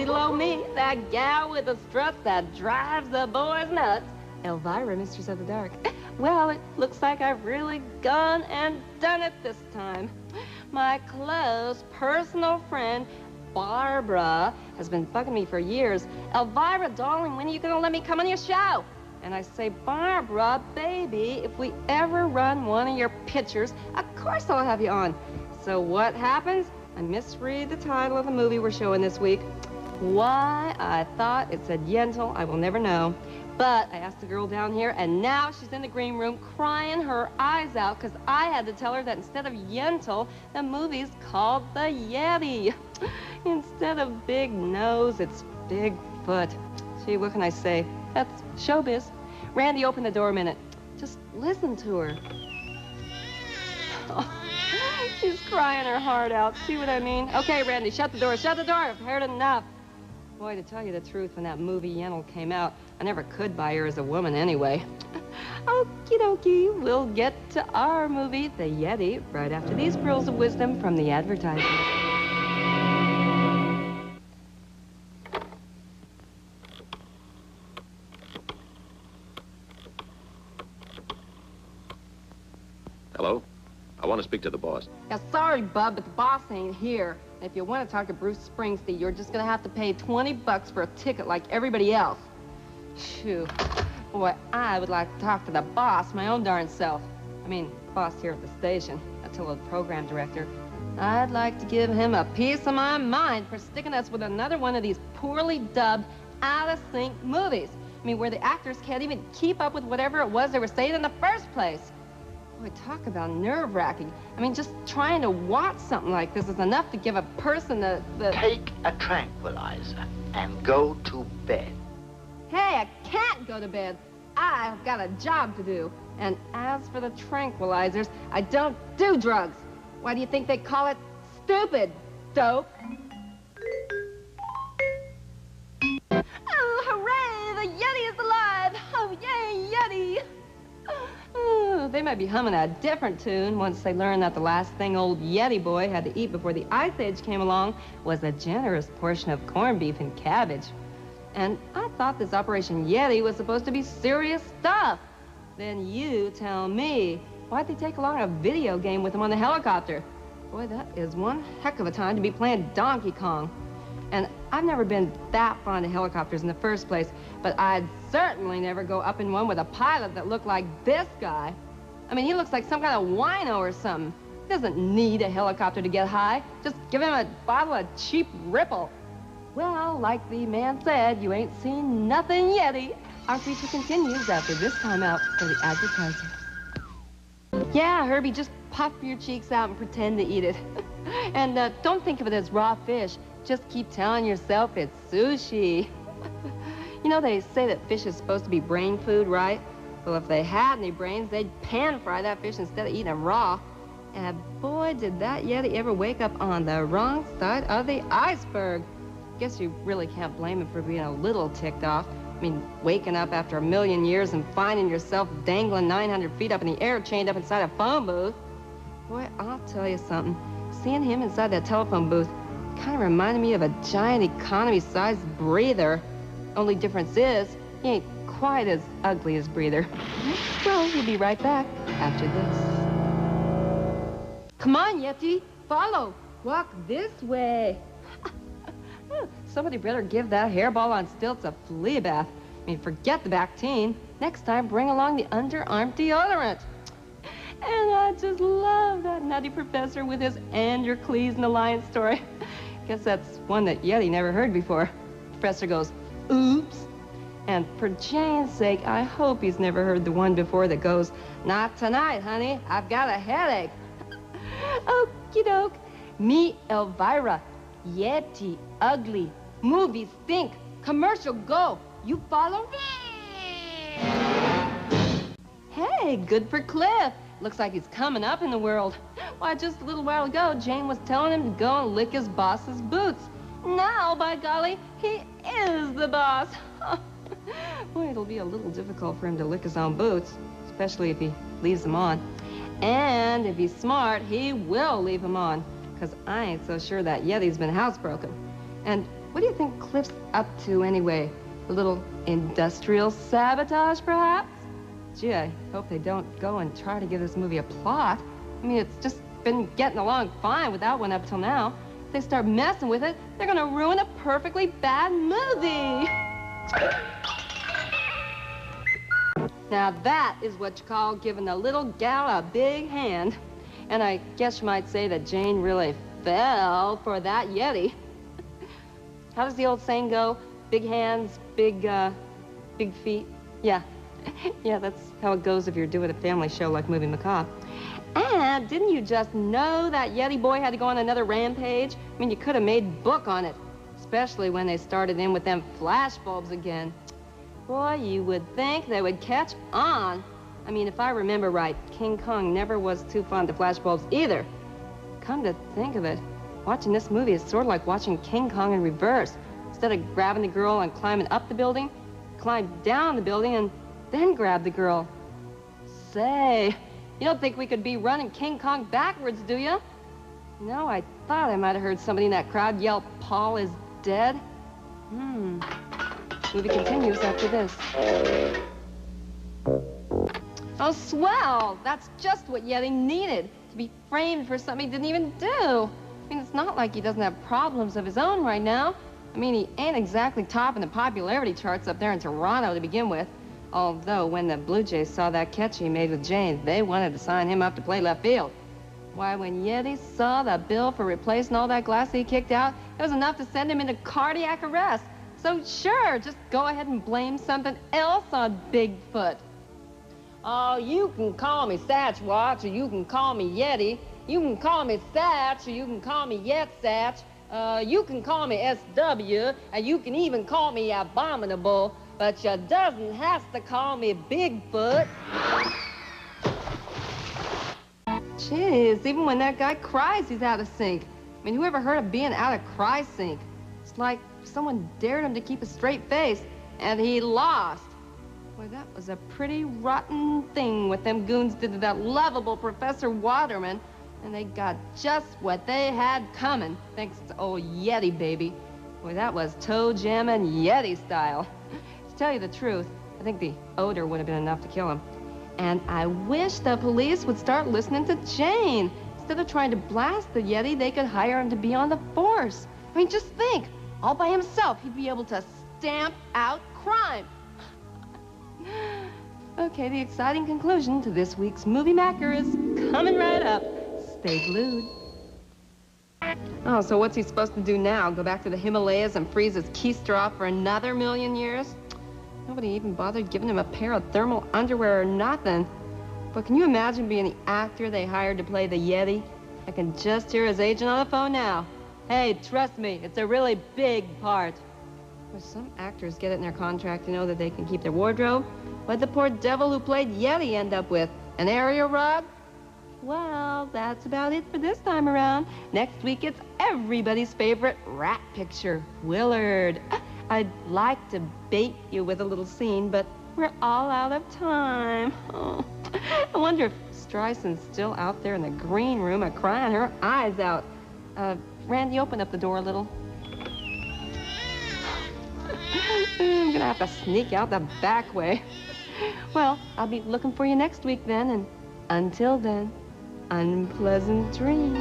below me, that gal with the struts that drives the boys nuts. Elvira, Mistress of the Dark. Well, it looks like I've really gone and done it this time. My close personal friend, Barbara, has been bugging me for years. Elvira, darling, when are you gonna let me come on your show? And I say, Barbara, baby, if we ever run one of your pictures, of course I'll have you on. So what happens? I misread the title of the movie we're showing this week. Why I thought it said Yentl, I will never know. But I asked the girl down here, and now she's in the green room crying her eyes out because I had to tell her that instead of Yentl, the movie's called The Yeti. Instead of Big Nose, it's Big Foot. Gee, what can I say? That's showbiz. Randy, open the door a minute. Just listen to her. Oh, she's crying her heart out. See what I mean? Okay, Randy, shut the door. Shut the door. I've heard enough. Boy, to tell you the truth, when that movie Yentl came out, I never could buy her as a woman anyway. Okie dokie, we'll get to our movie, The Yeti, right after these pearls of wisdom from the advertisement. Hello? I want to speak to the boss. Yeah, sorry, bub, but the boss ain't here. If you want to talk to Bruce Springsteen, you're just going to have to pay 20 bucks for a ticket like everybody else. Phew. Boy, I would like to talk to the boss, my own darn self. I mean, boss here at the station. I tell the program director. I'd like to give him a piece of my mind for sticking us with another one of these poorly dubbed, out-of-sync movies. I mean, where the actors can't even keep up with whatever it was they were saying in the first place. Boy, talk about nerve-wracking. I mean, just trying to watch something like this is enough to give a person the... Take a tranquilizer and go to bed. Hey, I can't go to bed. I've got a job to do. And as for the tranquilizers, I don't do drugs. Why do you think they call it stupid, dope? Oh, hooray! The Yeti is alive! Oh, yay, Yeti! Oh, they might be humming a different tune once they learn that the last thing old Yeti boy had to eat before the Ice Age came along was a generous portion of corned beef and cabbage. And I thought this Operation Yeti was supposed to be serious stuff. Then you tell me, why'd they take along a video game with them on the helicopter? Boy, that is one heck of a time to be playing Donkey Kong. And I've never been that fond of helicopters in the first place, but I'd certainly never go up in one with a pilot that looked like this guy. I mean, he looks like some kind of wino or something. He doesn't need a helicopter to get high. Just give him a bottle of cheap Ripple. Well, like the man said, you ain't seen nothing yeti. Our feature continues after this time out for the advertiser. Yeah, Herbie, just puff your cheeks out and pretend to eat it. And don't think of it as raw fish. Just keep telling yourself it's sushi. You know, they say that fish is supposed to be brain food, right? Well, if they had any brains, they'd pan-fry that fish instead of eating it raw. And boy, did that Yeti ever wake up on the wrong side of the iceberg. Guess you really can't blame him for being a little ticked off. I mean, waking up after 1,000,000 years and finding yourself dangling 900 feet up in the air, chained up inside a phone booth. Boy, I'll tell you something. Seeing him inside that telephone booth kind of reminded me of a giant economy-sized breather. Only difference is, he ain't quite as ugly as Breather. Well, we'll be right back after this. Come on, Yeti, follow. Walk this way. Somebody better give that hairball on stilts a flea bath. I mean, forget the Bactine. Next time, bring along the underarm deodorant. And I just love that nutty professor with his Androcles and the lion story. Guess that's one that Yeti never heard before. Professor goes, oops. And for Jane's sake, I hope he's never heard the one before that goes, not tonight, honey. I've got a headache. Okie doke. Me, Elvira. Yeti, ugly. Movie stink. Commercial go. You follow? Hey, good for Cliff. Looks like he's coming up in the world. Why, just a little while ago, Jane was telling him to go and lick his boss's boots. Now, by golly, he is the boss. Boy, it'll be a little difficult for him to lick his own boots, especially if he leaves them on. And if he's smart, he will leave them on, because I ain't so sure that Yeti's been housebroken. And What do you think Cliff's up to anyway? A little industrial sabotage, perhaps? Gee, I hope they don't go and try to give this movie a plot. I mean, it's just been getting along fine without one up till now. If they start messing with it, they're gonna ruin a perfectly bad movie. Now that is what you call giving a little gal a big hand. And I guess you might say that Jane really fell for that Yeti. How does the old saying go? Big hands, big feet? Yeah. Yeah, that's how it goes if you're doing a family show like Movie Macabre. And didn't you just know that Yeti boy had to go on another rampage? I mean, you could have made book on it, especially when they started in with them flashbulbs again. Boy, you would think they would catch on. I mean, if I remember right, King Kong never was too fond of flashbulbs either. Come to think of it, watching this movie is sort of like watching King Kong in reverse. Instead of grabbing the girl and climbing up the building, climb down the building and then grab the girl. Say, you don't think we could be running King Kong backwards, do you? You know, I thought I might have heard somebody in that crowd yell, "Paul is dead." Movie continues after this. Oh, swell! That's just what Yeti needed, to be framed for something he didn't even do. I mean, it's not like he doesn't have problems of his own right now. I mean, he ain't exactly topping the popularity charts up there in Toronto to begin with. Although, when the Blue Jays saw that catch he made with Jane, they wanted to sign him up to play left field. Why, when Yeti saw the bill for replacing all that glass he kicked out, it was enough to send him into cardiac arrest. So sure, just go ahead and blame something else on Bigfoot. Oh, you can call me Satchwatch, or you can call me Yeti. You can call me Satch, or you can call me Yetsatch. You can call me SW, and you can even call me Abominable, but you doesn't have to call me Bigfoot. Jeez, even when that guy cries, he's out of sync. I mean, who ever heard of being out of cry sync? It's like someone dared him to keep a straight face, and he lost. Boy, that was a pretty rotten thing what them goons did to that lovable Professor Waterman. And they got just what they had coming, thanks to old Yeti baby. Boy, that was toe jamming Yeti style. To tell you the truth, I think the odor would have been enough to kill him. And I wish the police would start listening to Jane. Instead of trying to blast the Yeti, they could hire him to be on the force. I mean, just think, all by himself, he'd be able to stamp out crime. Okay, the exciting conclusion to this week's Movie Macker is coming right up. Stay glued. Oh, so what's he supposed to do now? Go back to the Himalayas and freeze his keister off for another million years? Nobody even bothered giving him a pair of thermal underwear or nothing. But can you imagine being the actor they hired to play the Yeti? I can just hear his agent on the phone now. Hey, trust me, it's a really big part. Well, some actors get it in their contract to know that they can keep their wardrobe. What'd the poor devil who played Yeti end up with? An area rug? Well, that's about it for this time around. Next week, it's everybody's favorite rat picture, Willard. I'd like to bait you with a little scene, but we're all out of time. Oh, I wonder if Streisand's still out there in the green room crying her eyes out. Randy, open up the door a little. I'm gonna have to sneak out the back way. Well, I'll be looking for you next week then, and until then, unpleasant dreams.